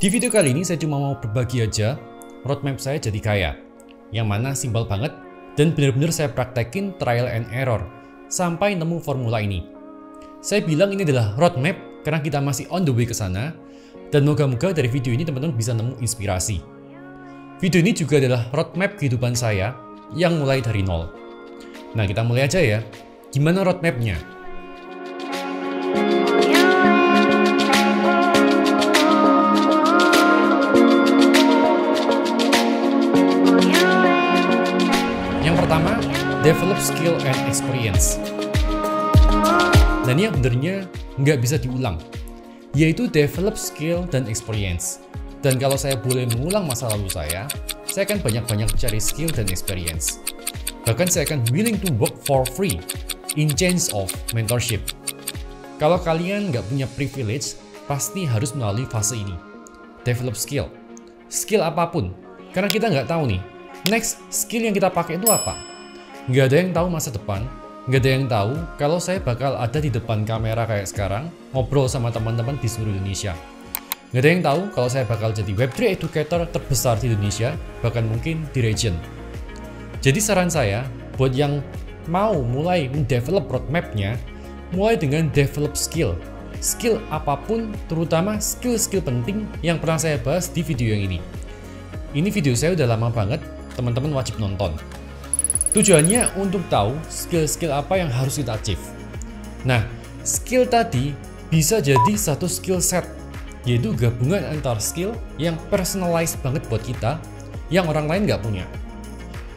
Di video kali ini saya cuma mau berbagi aja roadmap saya jadi kaya, yang mana simpel banget dan benar-benar saya praktekin trial and error sampai nemu formula ini. Saya bilang ini adalah roadmap karena kita masih on the way ke sana, dan moga-moga dari video ini teman-teman bisa nemu inspirasi. Video ini juga adalah roadmap kehidupan saya yang mulai dari nol. Nah, kita mulai aja ya. Gimana roadmapnya? Yang pertama, develop skill and experience. Dan ini yang benernya nggak bisa diulang, yaitu develop skill dan experience. Dan kalau saya boleh mengulang masa lalu saya akan banyak-banyak cari skill dan experience. Bahkan saya akan willing to work for free in change of mentorship. Kalau kalian nggak punya privilege, pasti harus melalui fase ini. Develop skill. Skill apapun. Karena kita nggak tahu nih, next skill yang kita pakai itu apa. Nggak ada yang tahu masa depan. Nggak ada yang tahu kalau saya bakal ada di depan kamera kayak sekarang, ngobrol sama teman-teman di seluruh Indonesia. Nggak ada yang tahu kalau saya bakal jadi Web3 educator terbesar di Indonesia, bahkan mungkin di region. Jadi saran saya, buat yang mau mulai mendevelop roadmap-nya, mulai dengan develop skill. Skill apapun, terutama skill-skill penting yang pernah saya bahas di video yang ini. Ini video saya udah lama banget, teman-teman wajib nonton. Tujuannya untuk tahu skill-skill apa yang harus kita achieve. Nah, skill tadi bisa jadi satu skill set, yaitu gabungan antar skill yang personalized banget buat kita, yang orang lain nggak punya.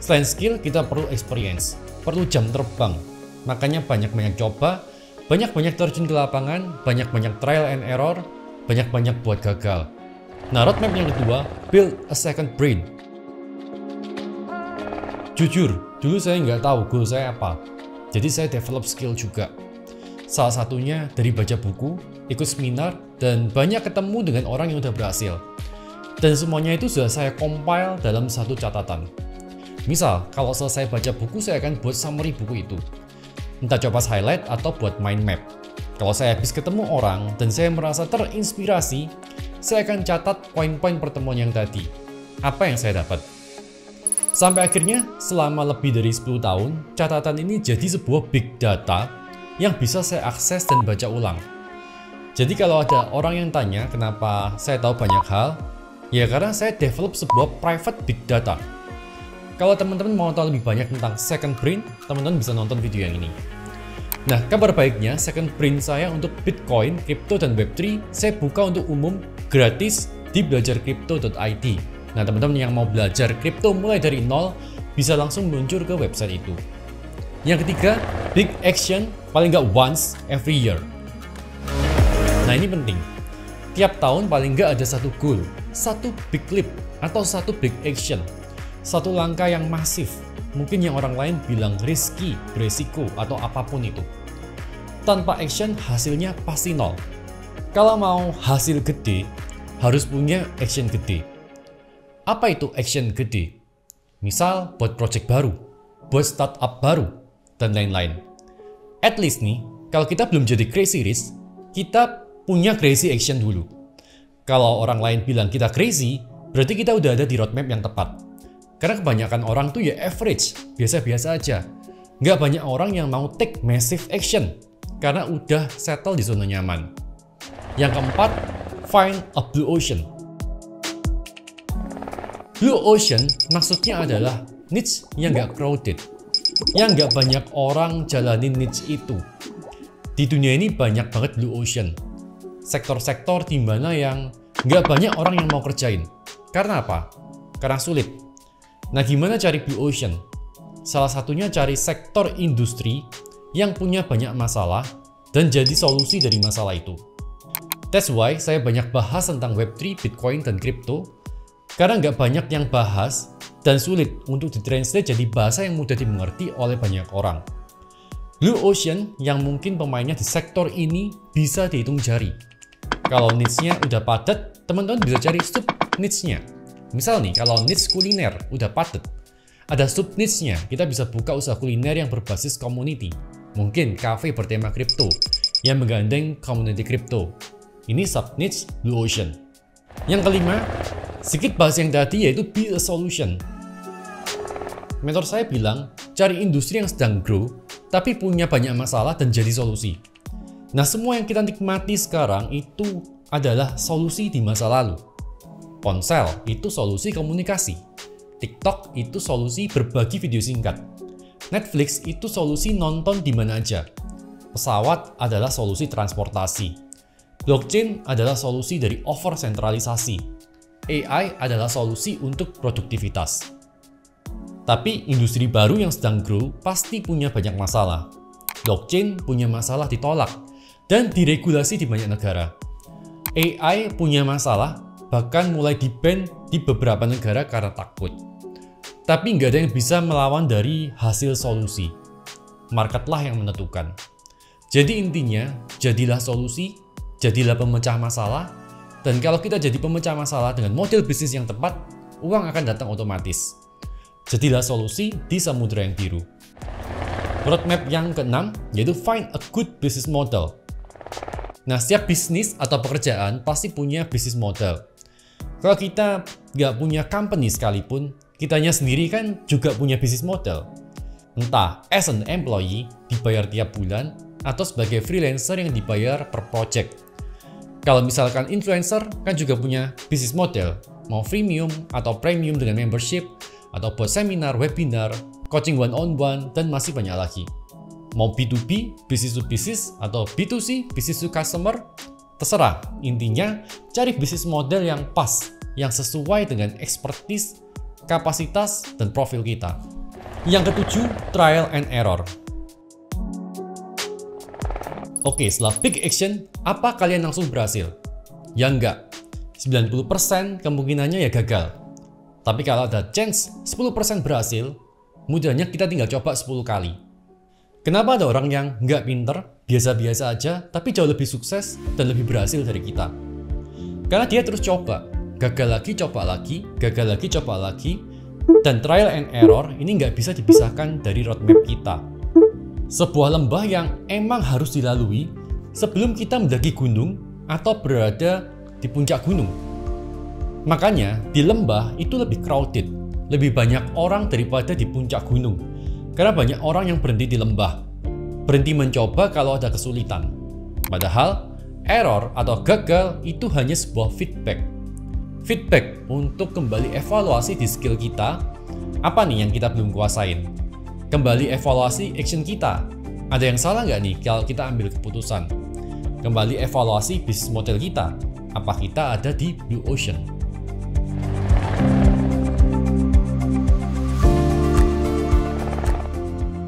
Selain skill, kita perlu experience, perlu jam terbang. Makanya banyak-banyak coba, banyak-banyak terjun ke lapangan, banyak-banyak trial and error, banyak-banyak buat gagal. Nah, roadmap yang kedua, build a second brain. Jujur, dulu saya nggak tahu goal saya apa, jadi saya develop skill juga. Salah satunya dari baca buku, ikut seminar, dan banyak ketemu dengan orang yang udah berhasil. Dan semuanya itu sudah saya compile dalam satu catatan. Misal, kalau selesai baca buku, saya akan buat summary buku itu. Entah coba highlight atau buat mind map. Kalau saya habis ketemu orang dan saya merasa terinspirasi, saya akan catat poin-poin pertemuan yang tadi. Apa yang saya dapat? Sampai akhirnya, selama lebih dari 10 tahun, catatan ini jadi sebuah big data yang bisa saya akses dan baca ulang. Jadi kalau ada orang yang tanya kenapa saya tahu banyak hal, ya karena saya develop sebuah private big data. Kalau teman-teman mau tahu lebih banyak tentang second brain, teman-teman bisa nonton video yang ini. Nah, kabar baiknya second brain saya untuk Bitcoin, crypto, dan Web3 saya buka untuk umum gratis di belajarcrypto.id. Nah, teman-teman yang mau belajar kripto mulai dari nol bisa langsung meluncur ke website itu. Yang ketiga, big action paling nggak once every year. Nah, ini penting. Tiap tahun paling nggak ada satu goal, satu big leap, atau satu big action. Satu langkah yang masif, mungkin yang orang lain bilang risky, beresiko, atau apapun itu. Tanpa action, hasilnya pasti nol. Kalau mau hasil gede, harus punya action gede. Apa itu action gede? Misal buat project baru, buat startup baru, dan lain-lain. At least nih, kalau kita belum jadi crazy rich, kita punya crazy action dulu. Kalau orang lain bilang kita crazy, berarti kita udah ada di roadmap yang tepat. Karena kebanyakan orang tuh ya average, biasa-biasa aja. Nggak banyak orang yang mau take massive action, karena udah settle di zona nyaman. Yang keempat, find a blue ocean. Blue ocean maksudnya adalah niche yang nggak crowded, yang nggak banyak orang jalanin niche itu. Di dunia ini banyak banget blue ocean, sektor-sektor di mana yang nggak banyak orang yang mau kerjain. Karena apa? Karena sulit. Nah, gimana cari blue ocean? Salah satunya cari sektor industri yang punya banyak masalah dan jadi solusi dari masalah itu. That's why saya banyak bahas tentang Web3, Bitcoin, dan crypto. Karena nggak banyak yang bahas dan sulit untuk ditranslate jadi bahasa yang mudah dimengerti oleh banyak orang. Blue ocean yang mungkin pemainnya di sektor ini bisa dihitung jari. Kalau niche-nya udah padat, teman-teman bisa cari sub niche-nya. Misal nih, kalau niche kuliner udah padat, ada sub niche-nya, kita bisa buka usaha kuliner yang berbasis community. Mungkin cafe bertema kripto yang menggandeng community kripto. Ini sub niche blue ocean. Yang kelima, sedikit bahas yang tadi yaitu be a solution. Mentor saya bilang, cari industri yang sedang grow, tapi punya banyak masalah dan jadi solusi. Nah, semua yang kita nikmati sekarang itu adalah solusi di masa lalu. Ponsel itu solusi komunikasi. TikTok itu solusi berbagi video singkat. Netflix itu solusi nonton di mana aja. Pesawat adalah solusi transportasi. Blockchain adalah solusi dari oversentralisasi. AI adalah solusi untuk produktivitas. Tapi industri baru yang sedang grow pasti punya banyak masalah. Blockchain punya masalah ditolak dan diregulasi di banyak negara. AI punya masalah, bahkan mulai di-ban di beberapa negara karena takut. Tapi nggak ada yang bisa melawan dari hasil solusi. Marketlah yang menentukan. Jadi intinya, jadilah solusi, jadilah pemecah masalah, dan kalau kita jadi pemecah masalah dengan model bisnis yang tepat, uang akan datang otomatis. Jadilah solusi di samudera yang biru. Roadmap yang keenam yaitu find a good business model. Nah, setiap bisnis atau pekerjaan pasti punya bisnis model. Kalau kita nggak punya company sekalipun, kitanya sendiri kan juga punya bisnis model. Entah as an employee dibayar tiap bulan atau sebagai freelancer yang dibayar per project. Kalau misalkan influencer kan juga punya bisnis model, mau freemium atau premium dengan membership, atau buat seminar, webinar, coaching one-on-one, dan masih banyak lagi. Mau B2B, business to business, atau B2C, business to customer, terserah. Intinya, cari bisnis model yang pas, yang sesuai dengan expertise, kapasitas, dan profil kita. Yang ketujuh, trial and error. Oke, setelah big action, apa kalian langsung berhasil? Ya enggak. 90% kemungkinannya ya gagal. Tapi kalau ada chance 10% berhasil, mudahnya kita tinggal coba 10 kali. Kenapa ada orang yang nggak pinter, biasa-biasa aja, tapi jauh lebih sukses dan lebih berhasil dari kita? Karena dia terus coba, gagal lagi, coba lagi, gagal lagi, coba lagi, dan trial and error ini nggak bisa dipisahkan dari roadmap kita. Sebuah lembah yang emang harus dilalui sebelum kita mendaki gunung atau berada di puncak gunung. Makanya di lembah itu lebih crowded, lebih banyak orang daripada di puncak gunung. Karena banyak orang yang berhenti di lembah, berhenti mencoba kalau ada kesulitan. Padahal error atau gagal itu hanya sebuah feedback. Feedback untuk kembali evaluasi di skill kita, apa nih yang kita belum kuasain. Kembali evaluasi action kita, ada yang salah nggak nih kalau kita ambil keputusan. Kembali evaluasi bisnis model kita, apa kita ada di blue ocean.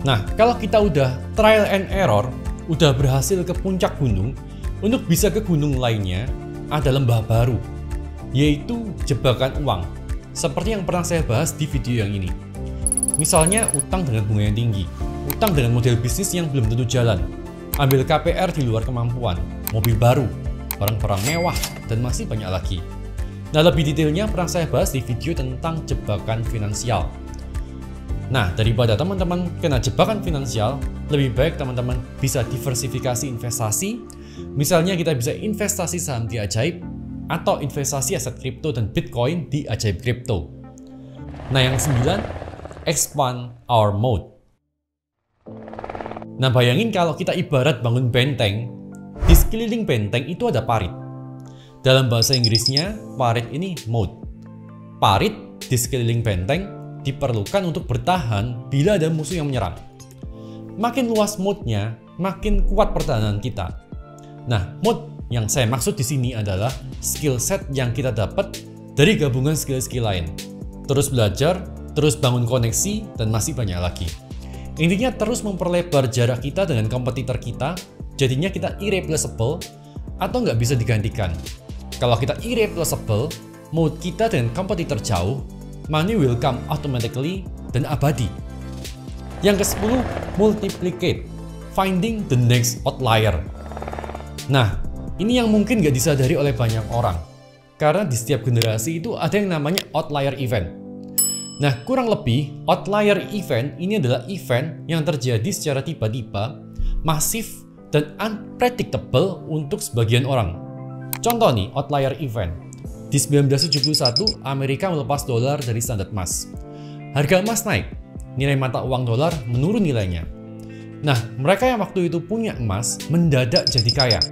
Nah, kalau kita udah trial and error, udah berhasil ke puncak gunung, untuk bisa ke gunung lainnya, ada lembah baru, yaitu jebakan uang. Seperti yang pernah saya bahas di video yang ini. Misalnya utang dengan bunga yang tinggi, utang dengan model bisnis yang belum tentu jalan, ambil KPR di luar kemampuan, mobil baru, barang-barang mewah, dan masih banyak lagi. Nah, lebih detailnya pernah saya bahas di video tentang jebakan finansial. Nah, daripada teman-teman kena jebakan finansial, lebih baik teman-teman bisa diversifikasi investasi. Misalnya kita bisa investasi saham di Ajaib, atau investasi aset kripto dan Bitcoin di Ajaib Kripto. Nah, yang 9, expand our moat. Nah, bayangin kalau kita ibarat bangun benteng, di sekeliling benteng itu ada parit. Dalam bahasa Inggrisnya, parit ini moat. Parit di sekeliling benteng diperlukan untuk bertahan bila ada musuh yang menyerang. Makin luas moatnya, makin kuat pertahanan kita. Nah, moat yang saya maksud di sini adalah skill set yang kita dapat dari gabungan skill-skill lain. Terus belajar, terus bangun koneksi, dan masih banyak lagi. Intinya terus memperlebar jarak kita dengan kompetitor kita, jadinya kita irreplaceable atau nggak bisa digantikan. Kalau kita irreplaceable, moat kita dengan kompetitor jauh, money will come automatically dan abadi. Yang ke-10, multiplicate, finding the next outlier. Nah, ini yang mungkin gak disadari oleh banyak orang. Karena di setiap generasi itu ada yang namanya outlier event. Nah, kurang lebih, outlier event ini adalah event yang terjadi secara tiba-tiba, masif, dan unpredictable untuk sebagian orang. Contoh nih, outlier event. di 1971 Amerika melepas dolar dari standar emas. Harga emas naik, nilai mata uang dolar menurun nilainya. Nah, mereka yang waktu itu punya emas mendadak jadi kaya.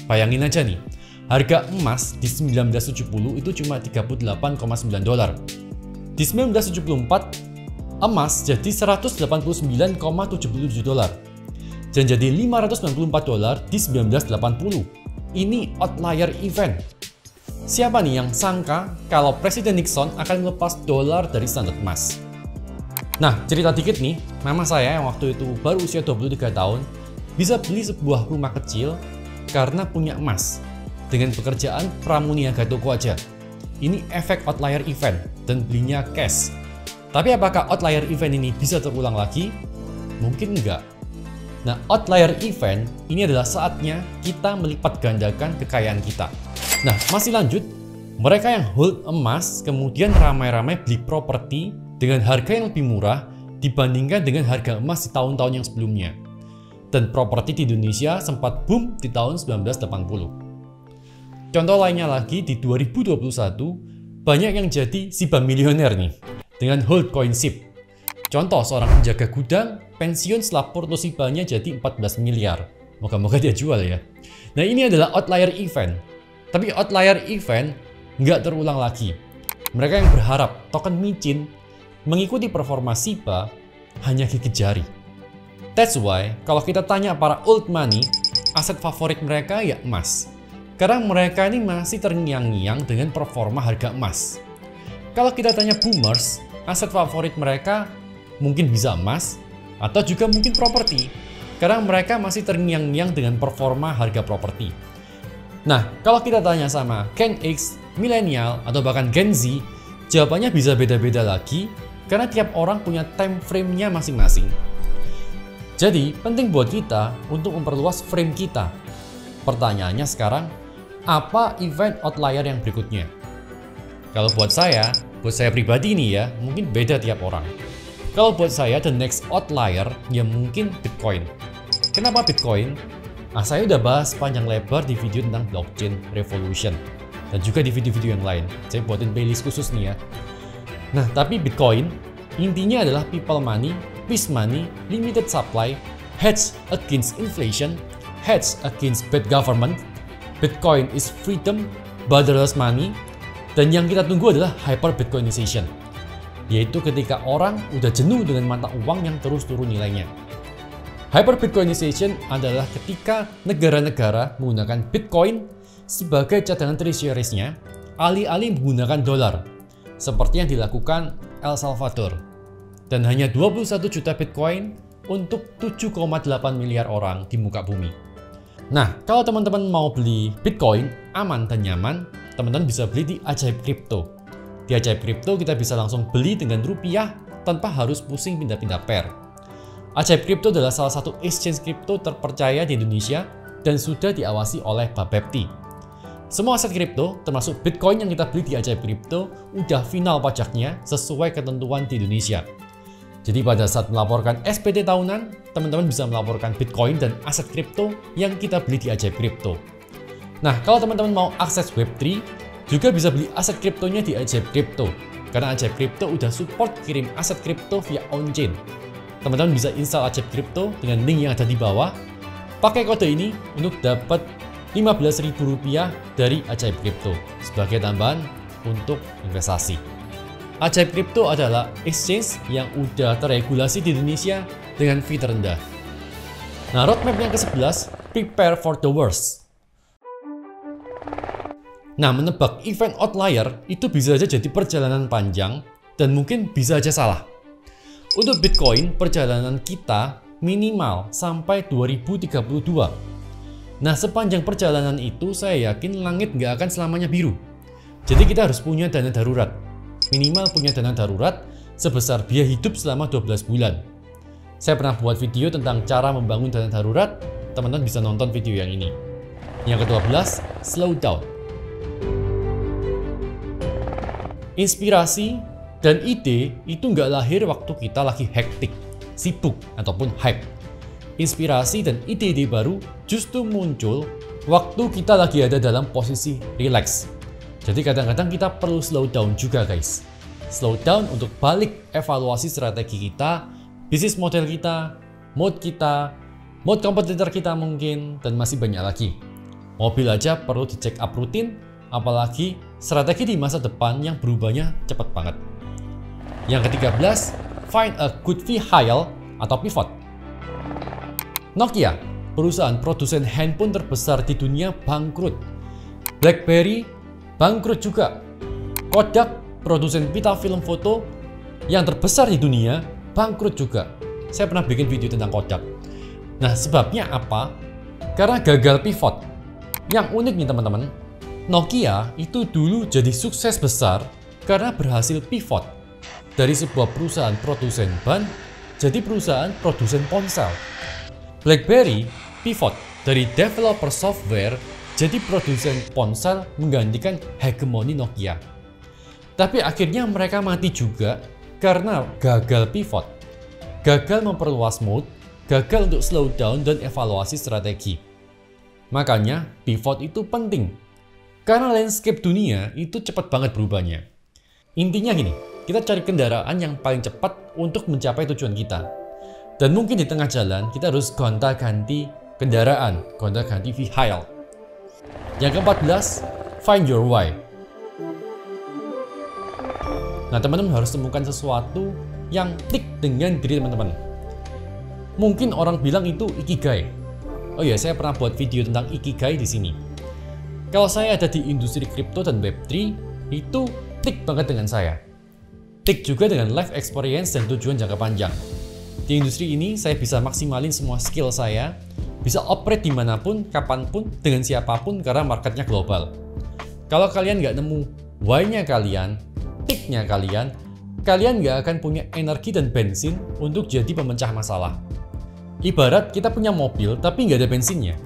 Bayangin aja nih, harga emas di 1970 itu cuma 38,9 dolar. Di 1974, emas jadi 189,77 dolar. Dan jadi 594 dolar di 1980. Ini outlier event. Siapa nih yang sangka kalau Presiden Nixon akan melepas dolar dari standar emas? Nah, cerita dikit nih, mama saya yang waktu itu baru usia 23 tahun bisa beli sebuah rumah kecil karena punya emas dengan pekerjaan pramuniaga toko aja. Ini efek outlier event dan belinya cash. Tapi apakah outlier event ini bisa terulang lagi? Mungkin enggak. Nah, outlier event ini adalah saatnya kita melipat gandakan kekayaan kita. Nah, masih lanjut, mereka yang hold emas kemudian ramai-ramai beli properti dengan harga yang lebih murah dibandingkan dengan harga emas di tahun-tahun yang sebelumnya. Dan properti di Indonesia sempat boom di tahun 1980. Contoh lainnya lagi, di 2021 banyak yang jadi Shiba milioner nih dengan hold koin SHIB. Contoh, seorang penjaga gudang pensiun setelah porto Shibanya jadi 14 miliar. Moga-moga dia jual ya. Nah, ini adalah outlier event. Tapi outlier event nggak terulang lagi. Mereka yang berharap token micin mengikuti performa Shiba hanya gigit jari. That's why kalau kita tanya para old money, aset favorit mereka ya emas. Karena mereka ini masih terngiang-ngiang dengan performa harga emas. Kalau kita tanya boomers, aset favorit mereka mungkin bisa emas atau juga mungkin properti. Karena mereka masih terngiang-ngiang dengan performa harga properti. Nah, kalau kita tanya sama Gen X, milenial, atau bahkan Gen Z, jawabannya bisa beda-beda lagi karena tiap orang punya time frame-nya masing-masing. Jadi, penting buat kita untuk memperluas frame kita. Pertanyaannya sekarang, apa event outlier yang berikutnya? Kalau buat saya pribadi nih ya, mungkin beda tiap orang. Kalau buat saya, the next outlier ya mungkin Bitcoin. Kenapa Bitcoin? Nah, saya udah bahas panjang lebar di video tentang blockchain revolution dan juga di video-video yang lain. Saya buatin playlist khusus nih ya. Nah, tapi Bitcoin intinya adalah people money, peace money, limited supply, hedge against inflation, hedge against bad government. Bitcoin is freedom, borderless money, dan yang kita tunggu adalah hyper Bitcoinization, yaitu ketika orang udah jenuh dengan mata uang yang terus turun nilainya. Hyper Bitcoinization adalah ketika negara-negara menggunakan Bitcoin sebagai cadangan treasuries-nya alih-alih menggunakan dolar, seperti yang dilakukan El Salvador. Dan hanya 21 juta Bitcoin untuk 7,8 miliar orang di muka bumi. Nah, kalau teman-teman mau beli Bitcoin aman dan nyaman, teman-teman bisa beli di Ajaib Crypto. Di Ajaib Crypto kita bisa langsung beli dengan rupiah tanpa harus pusing pindah-pindah pair. Ajaib Crypto adalah salah satu exchange crypto terpercaya di Indonesia dan sudah diawasi oleh Bapepti. Semua aset kripto, termasuk Bitcoin yang kita beli di Ajaib Crypto, udah final pajaknya sesuai ketentuan di Indonesia. Jadi pada saat melaporkan SPT tahunan, teman-teman bisa melaporkan Bitcoin dan aset kripto yang kita beli di Ajaib Crypto. Nah, kalau teman-teman mau akses Web3, juga bisa beli aset kriptonya di Ajaib Crypto. Karena Ajaib Crypto udah support kirim aset kripto via on-chain. Teman-teman bisa install Ajaib Crypto dengan link yang ada di bawah. Pakai kode ini untuk dapat Rp15.000 dari Ajaib Crypto sebagai tambahan untuk investasi. Ajaib Crypto adalah exchange yang udah terregulasi di Indonesia dengan fee terendah. Nah, roadmap yang ke-11, prepare for the worst. Nah, menebak event outlier itu bisa aja jadi perjalanan panjang dan mungkin bisa aja salah. Untuk Bitcoin, perjalanan kita minimal sampai 2032. Nah, sepanjang perjalanan itu saya yakin langit nggak akan selamanya biru. Jadi kita harus punya dana darurat. Minimal punya dana darurat sebesar biaya hidup selama 12 bulan. Saya pernah buat video tentang cara membangun dana darurat, teman-teman bisa nonton video yang ini. Yang ke-12, slow down. Inspirasi dan ide itu nggak lahir waktu kita lagi hektik, sibuk, ataupun hype. Inspirasi dan ide-ide baru justru muncul waktu kita lagi ada dalam posisi relax. Jadi kadang-kadang kita perlu slow down juga guys. Slow down untuk balik evaluasi strategi kita, bisnis model kita, mode kompetitor kita mungkin, dan masih banyak lagi. Mobil aja perlu di check up rutin, apalagi strategi di masa depan yang berubahnya cepat banget. Yang ke-13, find a good vehicle atau pivot. Nokia, perusahaan produsen handphone terbesar di dunia, bangkrut. BlackBerry bangkrut juga. Kodak, produsen pita film foto yang terbesar di dunia, bangkrut juga. Saya pernah bikin video tentang Kodak. Nah, sebabnya apa? Karena gagal pivot. Yang unik nih teman-teman, Nokia itu dulu jadi sukses besar karena berhasil pivot dari sebuah perusahaan produsen ban jadi perusahaan produsen ponsel. BlackBerry pivot dari developer software jadi produsen ponsel menggantikan hegemoni Nokia. Tapi akhirnya mereka mati juga karena gagal pivot, gagal memperluas mode, gagal untuk slow down dan evaluasi strategi. Makanya pivot itu penting, karena landscape dunia itu cepat banget berubahnya. Intinya gini, kita cari kendaraan yang paling cepat untuk mencapai tujuan kita. Dan mungkin di tengah jalan kita harus gonta-ganti kendaraan, gonta-ganti vehicle. Yang ke-14, find your why. Nah, teman-teman harus temukan sesuatu yang klik dengan diri teman-teman. Mungkin orang bilang itu ikigai. Oh ya, saya pernah buat video tentang ikigai di sini. Kalau saya ada di industri kripto dan Web3, itu klik banget dengan saya. Klik juga dengan life experience dan tujuan jangka panjang. Di industri ini, saya bisa maksimalin semua skill saya, bisa operate dimanapun, kapanpun, dengan siapapun karena marketnya global. Kalau kalian nggak nemu why-nya kalian, tick-nya kalian nggak akan punya energi dan bensin untuk jadi pemecah masalah. Ibarat kita punya mobil tapi nggak ada bensinnya.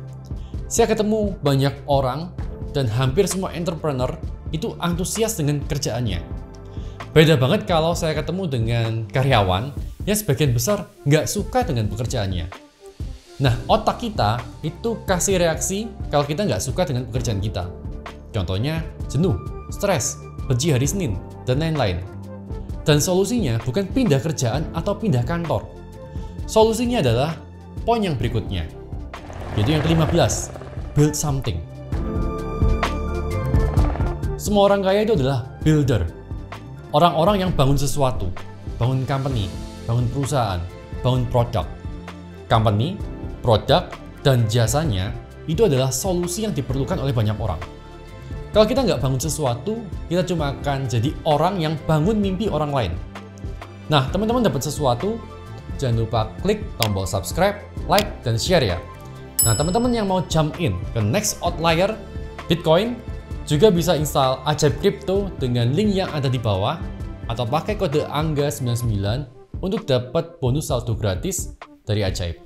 Saya ketemu banyak orang dan hampir semua entrepreneur itu antusias dengan kerjaannya. Beda banget kalau saya ketemu dengan karyawan yang sebagian besar nggak suka dengan pekerjaannya. Nah, otak kita itu kasih reaksi kalau kita nggak suka dengan pekerjaan kita. Contohnya jenuh, stres, benci hari Senin, dan lain-lain. Dan solusinya bukan pindah kerjaan atau pindah kantor. Solusinya adalah poin yang berikutnya, yaitu yang ke-15, build something. Semua orang kaya itu adalah builder. Orang-orang yang bangun sesuatu, bangun company, bangun perusahaan, bangun produk. Company, produk, dan jasanya itu adalah solusi yang diperlukan oleh banyak orang. Kalau kita nggak bangun sesuatu, kita cuma akan jadi orang yang bangun mimpi orang lain. Nah, teman-teman dapat sesuatu, jangan lupa klik tombol subscribe, like, dan share ya. Nah, teman-teman yang mau jump in ke next outlier Bitcoin, juga bisa install Ajaib Crypto dengan link yang ada di bawah, atau pakai kode ANGGA99 untuk dapat bonus saldo gratis dari Ajaib.